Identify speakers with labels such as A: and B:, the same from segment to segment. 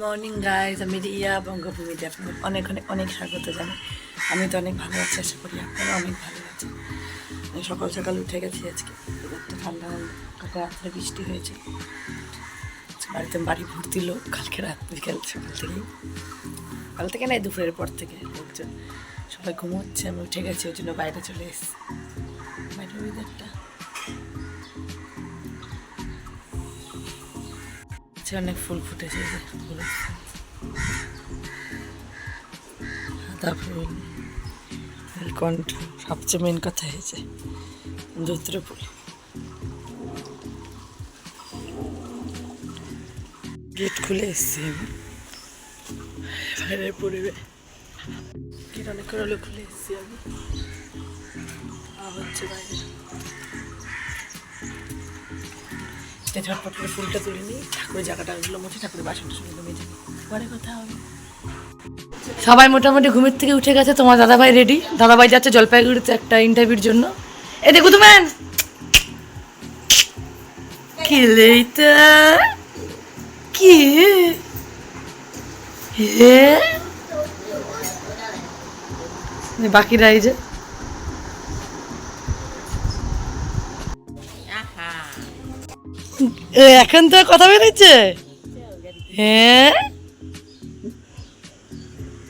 A: Morning guys, আমি রিয়া বঙ্গভূমিতে আপনাদের অনেক অনেক অনেক স্বাগত জানাই। আমি তো অনেক ভালো আছি, আশা করি আপনারা অনেক ভালো আছেন। সকাল সকাল উঠে গেছি আজকে, একটু ঠান্ডা ঠান্ডা, কালকে রাত্রে বৃষ্টি হয়েছে। বাড়িতে বাড়ি ভর্তি লোক, কালকে রাত বিকেল সকাল থেকেই, কাল থেকে নাই দুপুরের পর থেকে লোকজন সবাই ঘুমোচ্ছে। আমি উঠে গেছি, ওই জন্য বাইরে চলে এসেছি। বাইরের ওয়েদারটা অনেক ফুল ফুটেছে, ফুল সাদা ফুল, নীলকণ্ঠ, সবচেয়ে মেন কথা হয়েছে রুদ্র ফুল। গেট খুলে এসছি আমি, বাইরের পরিবেশ গেট অনেক করে হলো খুলে এসছি আমি, হচ্ছে বাইরে ঝটপট করে ফুলটা তুলে নিই, ঠাকুরের জায়গাটাগুলো মুছে, ঠাকুরের বাসনটা শুনে মেজে নিই, পরে কথা হবে। সবাই মোটামুটি ঘুমের থেকে উঠে গেছে। তোমার দাদাভাই রেডি, দাদাভাই যাচ্ছে জলপাইগুড়িতে একটা ইন্টারভিউর জন্য। এ দেখো তুমেন কি লেইতা কি হে বাকিরা এই যে এখন তো কথা বেরোচ্ছে। হ্যাঁ,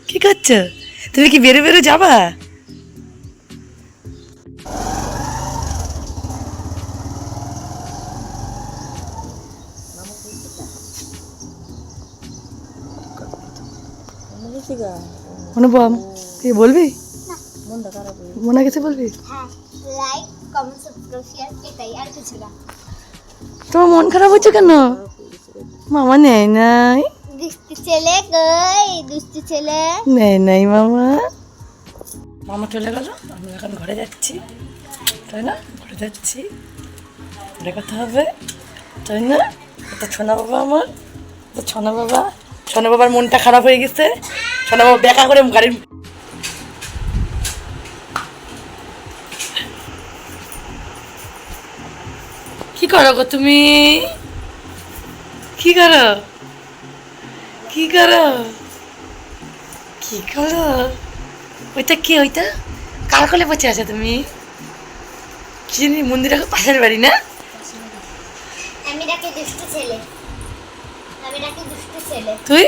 A: কি করছো তুমি? কি বেরো বেরো যাবা? অনুপম তুই বলবি? মনে গেছে বলবি? তোমার মন খারাপ হচ্ছে কেন? মামা নেয় নাই,
B: দুষ্টু ছেলে কই, দুষ্টু ছেলে
A: নেয় নাই মামা। মামা চলে গেল, আমি এখন ঘরে যাচ্ছি, তাই না? ঘরে যাচ্ছি, ঘরে কথা হবে, তাই না? তো ছোনা বাবা আমার, তো ছোনা বাবা, ছোনা বাবার মনটা খারাপ হয়ে গেছে। ছোনা বাবা দেখা করে গাড়ির কি করো গো তুমি? কি করো কি করো কি করো? ওইটা কি? ওইটা কার কোলে বসে আছো তুমি? কি জানি, মন্দিরের পাশের বাড়ি না?
B: আমি ডাকি দুষ্টু ছেলে, আমি ডাকি দুষ্টু ছেলে।
A: তুই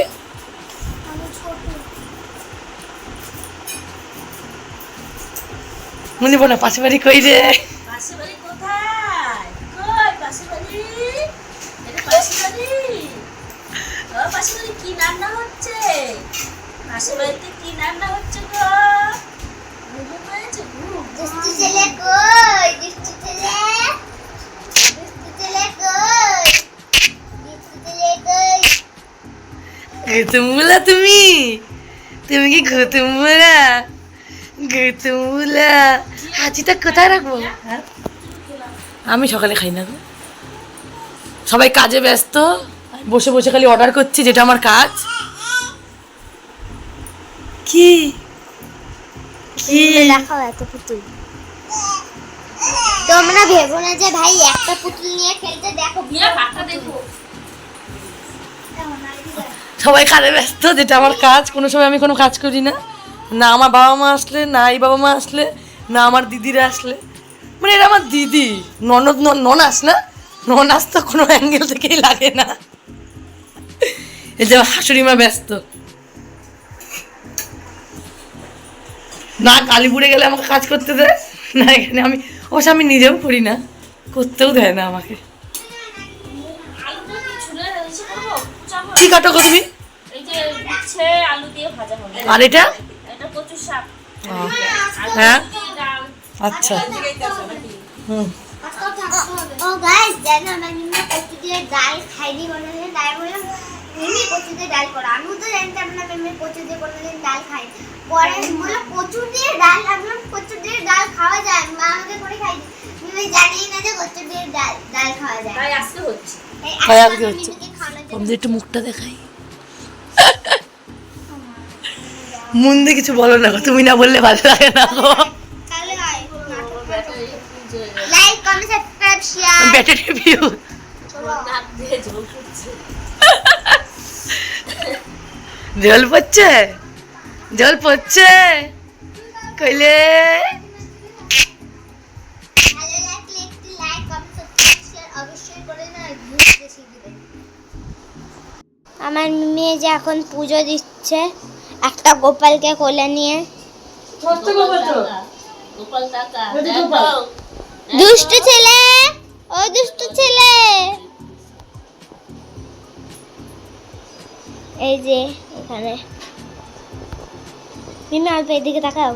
B: আমি ছোট।
A: মনে বলো পাশের বাড়ি কই রে?
C: পাশের বাড়ি কোথায়? কই পাশের বাড়ি? এটা পাশের বাড়ি? ও পাশের বাড়ি কি রান্না হচ্ছে? পাশের বাড়িতে কি রান্না হচ্ছে গো? ঘুম হয়েছে ঘুম?
B: দুষ্টু ছেলে কই, দুষ্টু ছেলে, দুষ্টু ছেলে কই, দুষ্টু ছেলে কই।
A: গৌতমবুলা তুমি, তুমি কি গৌতমবুলা? গৌতমবুলা হাঁচিটা কোথায় রাখবো? হ্যাঁ, আমি সকালে খাই না গো, সবাই কাজে ব্যস্ত, বসে বসে খালি অর্ডার করছি, যেটা আমার কাজ। কি কি
B: দেখাও এত পুতুল, তোমরা ভেবো না যে ভাই একটা পুতুল নিয়ে খেলতে। দেখো
C: নিয়ে পাখা দেখো।
A: সবাই কাজে ব্যস্ত, যেটা আমার কাজ। কোনো সময় আমি কোনো কাজ করি না, না আমার বাবা মা আসলে, না এই বাবা মা আসলে, না আমার দিদিরা আসলে। মানে এটা আমার দিদি, ননদ ননাস না, ননাস তো কোনো অ্যাঙ্গেল থেকেই লাগে না। এই যে শাশুড়ি মা ব্যস্ত, না কালীপুরে গেলে আমাকে কাজ করতে দেয়, না এখানে। আমি অবশ্য আমি নিজেও করি না, করতেও দেয় না আমাকে।
C: আলুটা কি ছুলে ইসে করবো? চাবো?
A: কি কাটো গো তুমি?
C: এই যে উচ্ছে আলু দিয়ে ভাজা হবে।
A: আর এটা?
C: এটা কচুর শাক।
A: হ্যাঁ,
C: ডাল।
A: আচ্ছা, হুম।
B: ও গাইস, জানো না নিম্না কচু দিয়ে ডাল খাইনি, কোনোদিন ডাল বললাম মিমি কচু দিয়ে ডাল করো। আমি তো জানতাম না মিমি কচু দিয়ে কোনোদিন ডাল খাই। পরে বললো কচু দিয়ে ডাল, আমি বললাম কচু দিয়ে ডাল খাওয়া যায়, মা আমাকে করে খাই। মিমি জানি না যে কচু দিয়ে ডাল খাওয়া যায়।
C: তাই আজকে হচ্ছে।
B: এই
A: তাই
B: আজকে
A: আজকে হচ্ছে।
B: মিমিকে খাওয়ানোর জন্য
A: তোমাদের একটু মুখটা দেখাই। মন দিয়ে কিছু বলো না গো, তুমি না বললে ভালো লাগে না গো।
B: তাহলে আয়
C: ব্যাটারি যে
B: like comment subscribe share.
A: Battery view
B: চলো
C: নাক দিয়ে জল পড়ছে।
A: জল পড়ছে, জল পড়ছে কইলে।
B: ভালো লাগলে একটি লাইক কমেন্ট সাবস্ক্রাইব শেয়ার অবশ্যই করে না, ভিউজ বেশি দিবেন। আমার মেয়ে যে এখন পুজো দিচ্ছে একটা গোপালকে কোলে নিয়ে।
C: গোপাল কাকা
A: ওই যে
C: দেখো
A: গোপাল।
B: দুষ্টু ছেলে, ও দুষ্টু ছেলে। এই যে এখানে মিমি অল্প এদিকে তাকাও।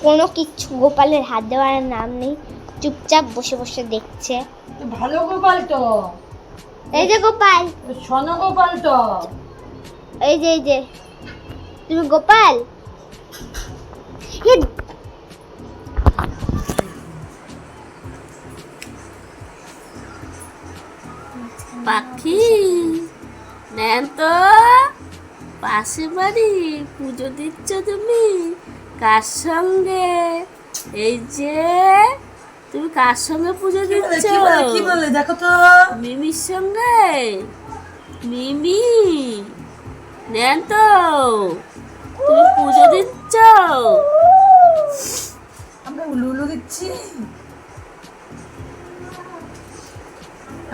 B: কোনো কিচ্ছু গোপালের হাত দেওয়ার নাম নেই, চুপচাপ বসে বসে দেখছে।
A: ভালো গোপাল তো,
B: এই যে গোপাল,
A: সোনা গোপাল তো।
B: এই যে তুমি গোপাল। এ,
C: পাখি নেন তো, পাশে বাড়ি পুজো দিচ্ছ তুমি কার সঙ্গে? এই যে তুমি কার সঙ্গে পুজো দিচ্ছ?
A: কি বলে দেখো তো।
C: মিমির সঙ্গে। মিমি নেন তো, তুমি পুজো দিচ্ছ।
A: আমরা উলু দিচ্ছি।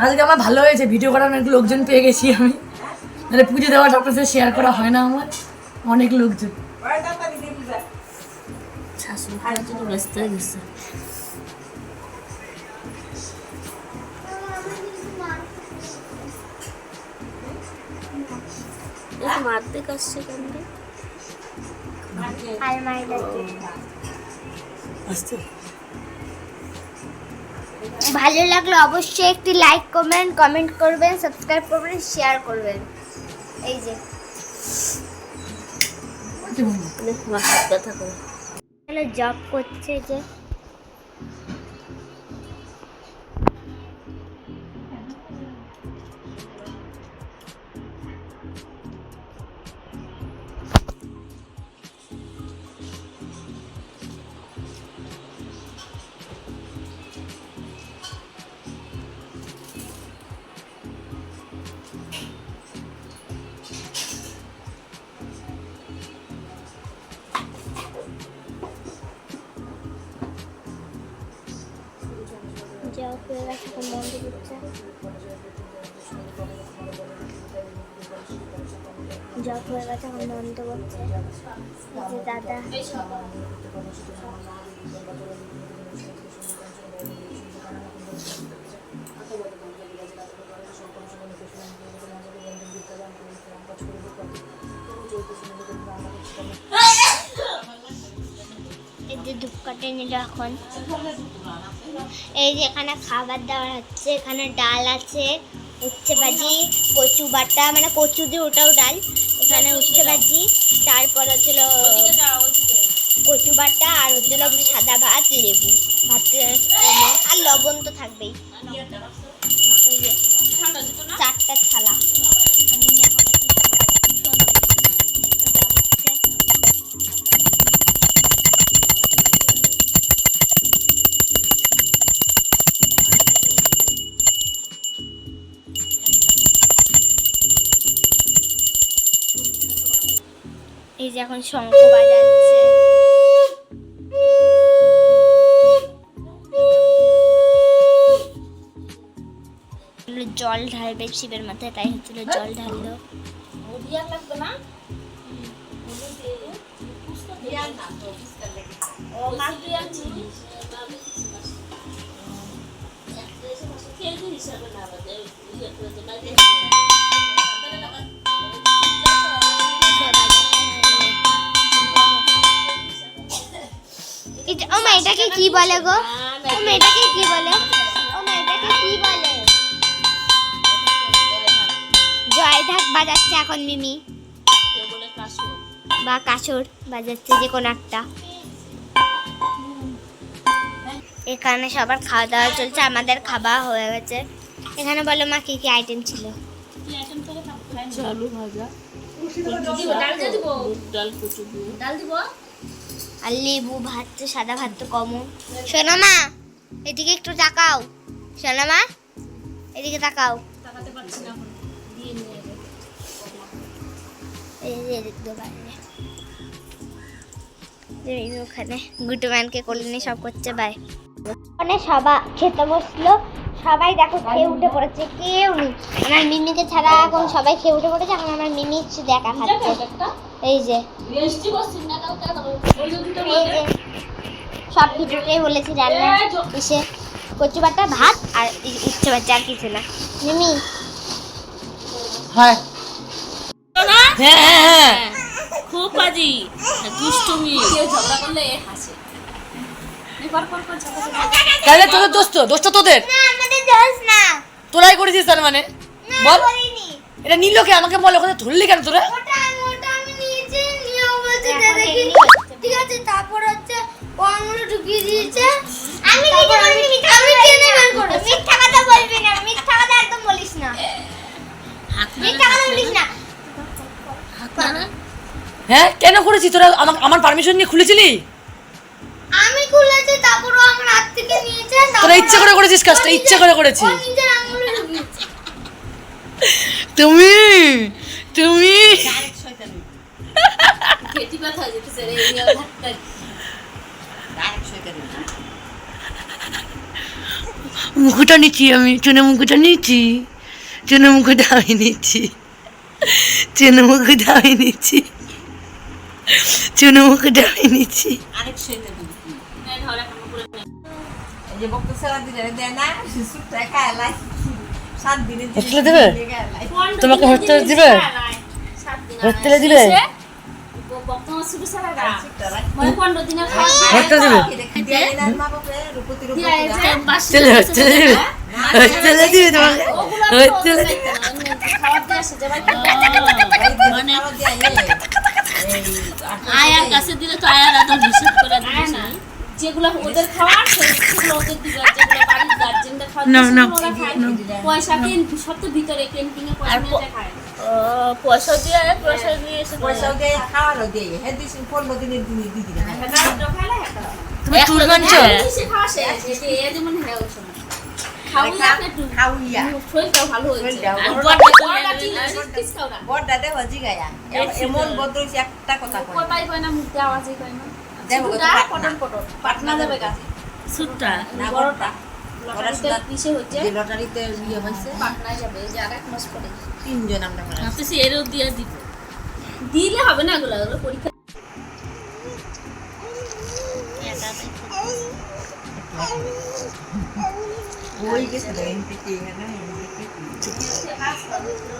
A: আজকে আমার ভালো হয়েছে, ভিডিও করার অনেক লোকজন পেয়ে গেছি আমি। তাহলে পুজো দেওয়াটা আপনার সাথে শেয়ার করা হয় না আমার, অনেক লোকজন।
C: শাশুড়ি খাওয়ার জন্য ব্যস্ত হয়ে গেছে। মারতে কাছে কেন রে?
B: আলমারিটাতে।
A: আস্তে।
B: ভালো লাগলে অবশ্যই একটি লাইক কমেন্ট করবেন, সাবস্ক্রাইব করবেন, শেয়ার করবেন। এই যে
C: হাত ব্যথা করে।
B: জব করছে যে। জব হয়ে গেছে, এখন বন্ধ করছে। জব হয়ে গেছে, এখন বন্ধ করছে। এই যে দাদা। এই যে ধূপ কাটে নিল এখন। এই যে এখানে খাবার দেওয়া হচ্ছে, এখানে ডাল আছে, উচ্ছে ভাজি, কচু বাটা, মানে কচু দিয়ে ওটাও ডাল, এখানে উচ্ছে ভাজি, তারপর হচ্ছিল কচু বাটা, আর হচ্ছিল সাদা ভাত, লেবু, ভাত আর লবণ তো থাকবেই। এই যে 4টা থালা। এই যে এখন শঙ্খ বাজাচ্ছে। জল ঢালবে শিবের মাথায়, তাই হচ্ছিল জল ঢাললো। ও মা এটাকে কি বলে গো? ও মা এটাকে কি বলে? ও মা এটাকে কি বলে? জয় ঢাক বাজাচ্ছে এখন মিমি, বা কাসর বাজাচ্ছে, যে কোনো একটা। এখানে সবার খাওয়া দাওয়া চলছে, আমাদের খাওয়া হয়ে গেছে। এখানে বলো মা কি কি আইটেম ছিল?
C: আলু ভাজা, ডাল দিব,
B: আর লেবু, ভাত তো সাদা ভাত তো কমন। শোনো মা এদিকে একটু তাকাও, শোনো মা এদিকে তাকাও।
C: তাকাতে পারছি না এখন, দিয়ে নিয়ে যাবে।
B: এই যে দেখতে বাইরে ওখানে গুটু ম্যানকে কোলে নিয়ে সব করছে বাই। ওখানে সবাই খেতে বসলো, সবাই দেখো খেয়ে উঠে পড়েছে, কেউ নেই আমার মিমিকে ছাড়া। এখন সবাই খেয়ে উঠে পড়েছে, এখন আমার মিমি শুধু একা খাচ্ছে। এই যে
C: বৃষ্টি বসছে না, কাউ কেন ওই জন্য তো
B: এই যে সব ভিডিওতেই বলেছি রান্না এসে কচু বাটা ভাত আর ইচ্ছে বাচ্চা আর কিছু না। মিমি
A: হ্যাঁ হ্যাঁ হ্যাঁ হ্যাঁ
C: খুব বাজি দুষ্টুমি, কেউ ঝগড়া করলে এ হাসে। কর কর কর ঝগড়া কর।
A: তাহলে তোদের দোষটা তোদের,
B: না আমাদের দোষ না,
A: তোরাই করেছিস তার মানে। বল
B: করিনি।
A: এটা নিল কে, আমাকে বল ওখানে ধরলি কেন তোরা?
B: ওটা আমি নিয়েছি, নিয়ে বলতে দেখি ঠিক আছে। তারপর হচ্ছে ও আঙুলে ঢুকিয়ে দিয়েছে। আমি টেনে বের করে। মিথ্যা কথা বলবি না, মিথ্যা কথা একদম বলিস না, মিথ্যা কথা বলিস না।
A: হ্যাঁ কেন করেছিস তোরা? আমার পারমিশন নিয়ে খুলেছিলি?
B: আমি খুলেছি, তারপর ও আমার হাত থেকে নিয়েছে।
A: তোরা ইচ্ছে করে করেছিস কাজটা, ইচ্ছে করে করেছিস।
B: ও নিজের আঙুলে ঢুকিয়েছে।
A: তুমি তুমি
C: খেটি ব্যথা যেতেছে রে, এই ভাতটা
A: মুখটা নিচ্ছি আমি, চুনে মুখটা নিচ্ছি, চুনে মুখটা আমি নিচ্ছি, চুনে মুখটা আমি নিচ্ছি, চুনে মুখটা আমি নিচ্ছি।
C: আরেক সইতে দিই। এই ধরে কাম করে নে।
D: এই যে বক্ত সারা দিনে দেয় না, শিশু টাকা এলাই 7 দিনে
A: হোস্টেলে দেবে? তোমাকে হোস্টেলে দিবে? হোস্টেলে দিবে?
C: বর্তমান শুরু সারা গা মই 15 দিনে খাই।
A: হোস্টেলে দিবে?
D: দিয়ে না মা বাপে রূপতি
C: দিয়া এই যে বাসি
A: হোস্টেলে দিবে? হোস্টেলে দিবে তোমাকে? হোস্টেলে দিবে?
C: খাওয়া দিয়ে আসে যে ভাই মানে আয়ার কাছে দিলে তো আয়ার আদা হিসাব করে দিছে না, যেগুলো ওদের খাওয়ার সেগুলো ওদের দিবে, যেগুলো বাড়ির গার্জেনরা খাওয়া ওরা খায় পয়সা কেন সব তো ভিতরে ক্যান্টিনে পয়সা নিয়ে খায়। পয়সা দিয়ে এসে
D: পয়সাও দেয় খাওয়ারও দেয়, হ্যাঁ 15 দিনের দিনে দিদি না
A: তুমি চুল বানছো?
C: খাওয়া শেষ, এই যেমন হ্যাঁ ওই সময় খাওয়া একটু
D: খাওয়া
C: শরীরটা ভালো হয়েছে।
D: শরীরটাও
C: আর
D: ভালো।
C: বড়টা চিজ খাও না,
D: বড় দাদা হজি গায়া এমন বদলছে একটা কথা কয়
C: কথাই কয় না, মুখে আওয়াজই কয় না।
D: দেখো
C: ছোটটা পটন পটন পাটনা যাবে গাছে,
A: সুটটা
D: না
C: বড়টা
D: ওরা
C: লটারিতে কিসে হচ্ছে
D: যে লটারিতে ইয়ে হয়েছে
C: পাটনায় যাবে, এই যে আর 1 মাস পরে
D: 3 জন আমরা মারা
C: ভাবতেছি এরও দিয়ে দিব, দিলে হবে না, ওগুলো পরীক্ষা
D: ওই গেছে এমপিকে না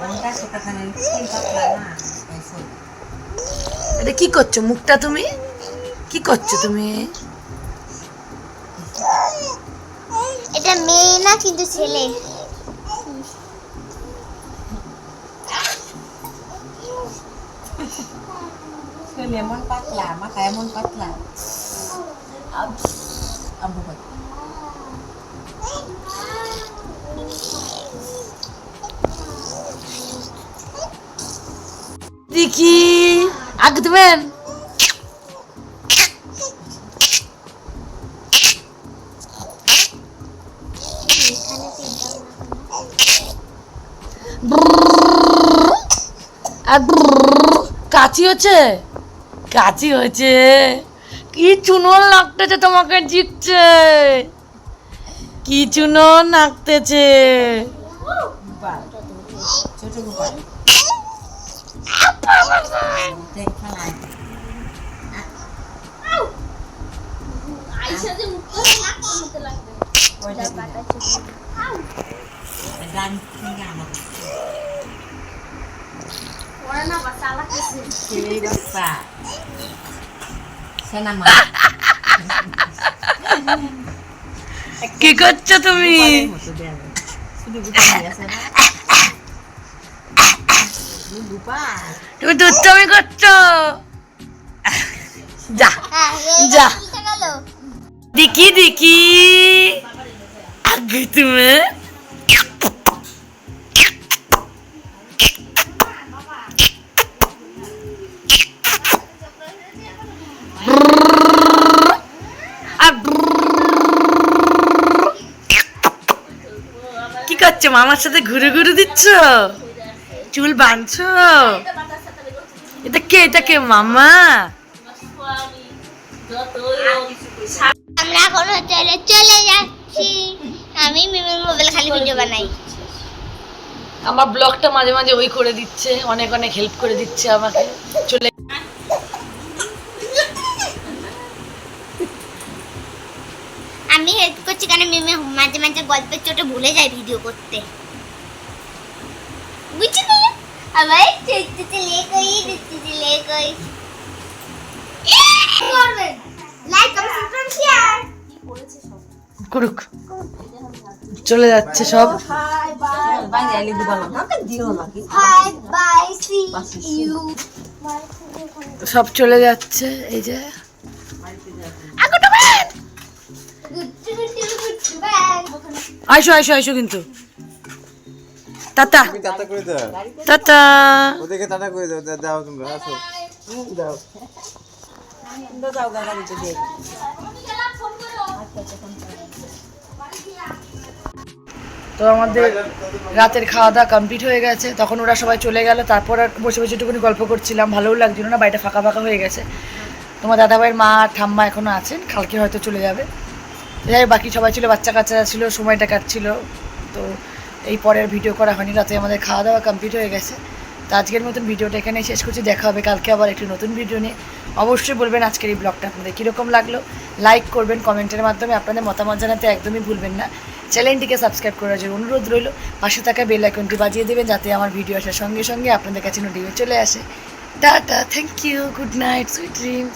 D: ওটা কথা কানে তিন পাতলা না এইসব
A: এটা কি করছো? মুখটা তুমি কি করছো তুমি?
B: এটা মেয়ে না কিন্তু ছেলে।
D: ছেলে এমন পাতলা মাথা এমন পাতলা আবু ভাই
A: দেখি আগে দেবেন। কাচি হচ্ছে, কাচি হয়েছে, কি চুনোর লাগতেছে তোমাকে জিতছে, কি চুনোর নাকতেছে।
D: গোপাল ছোট গোপাল দেখ খালাই
C: আইসা যে মুখ করতে লাগবে
D: ওইটা গান থেকে আমার
C: ওরা না বাচ্চা আলাকেছে
D: সেই বাচ্চা সেনামা
A: কি করছো তুমি?
D: শুধু গোপাল আছে না গোপাল
A: তুমি দুষ্টমি করছো। যা যা দেখি দেখি আগে তুমি কি করছো মামার সাথে ঘুরে ঘুরে দিচ্ছ? চুল বাঁধছো? এটা কে মামা?
B: আমরা এখন হোটেলে চলে যাচ্ছি। আমি মিমির মোবাইল খালি ভিডিও বানাই।
A: আমার ব্লগটা মাঝে মাঝে ওই করে দিচ্ছে, অনেক অনেক হেল্প করে দিচ্ছে আমাকে। চলে
B: আমি হেল্প করছি কারণ মিমি মাঝে মাঝে গল্পের চোটে ভুলে যায় ভিডিও করতে, বুঝছো? আবার করবেন লাইক কমেন্ট সাবস্ক্রাইব শেয়ার
A: করুক। চলে যাচ্ছে সব।
D: বাইরে আইলে দিবা না, কাকে দিও না কি?
B: Bye bye see you.
A: সব চলে যাচ্ছে। এই যে আইসো আইসো আইসো কিন্তু টাটা
E: তুমি টাটা করে দাও,
A: টাটা।
E: ওদেরকে টাটা করে দাও, দাও তোমরা আসো, দাও।
D: যাও গাড়িতে দিয়ে।
A: তো আমাদের রাতের খাওয়া দাওয়া কমপ্লিট হয়ে গেছে, তখন ওরা সবাই চলে গেল। তারপর আর বসে বসে একটুখানি গল্প করছিলাম, ভালোও লাগছিল না, বাড়িটা ফাঁকা ফাঁকা হয়ে গেছে। তোমার দাদাভাইয়ের মা ঠাম্মা এখনও আছেন, কালকে হয়তো চলে যাবে। যাই হোক, বাকি সবাই ছিল, বাচ্চা কাচ্চারা ছিল, সময়টা কাটছিল। তো এই পরের ভিডিও করা হয়নি, রাতে আমাদের খাওয়া দাওয়া কমপ্লিট হয়ে গেছে। তো আজকের মতন ভিডিওটা এখানেই শেষ করছি। দেখা হবে কালকে আবার একটি নতুন ভিডিও নিয়ে। অবশ্যই বলবেন আজকের এই ব্লগটা আপনাদের কীরকম লাগলো, লাইক করবেন, কমেন্টের মাধ্যমে আপনাদের মতামত জানাতে একদমই ভুলবেন না। চ্যানেলটিকে সাবস্ক্রাইব করার জন্য অনুরোধ রইল। পাশে থাকা বেল আইকনটি বাজিয়ে দেবেন যাতে আমার ভিডিও আসার সঙ্গে সঙ্গে আপনাদের কাছে নোটিফিকেশন চলে আসে। Tata, thank you, good night, sweet dreams.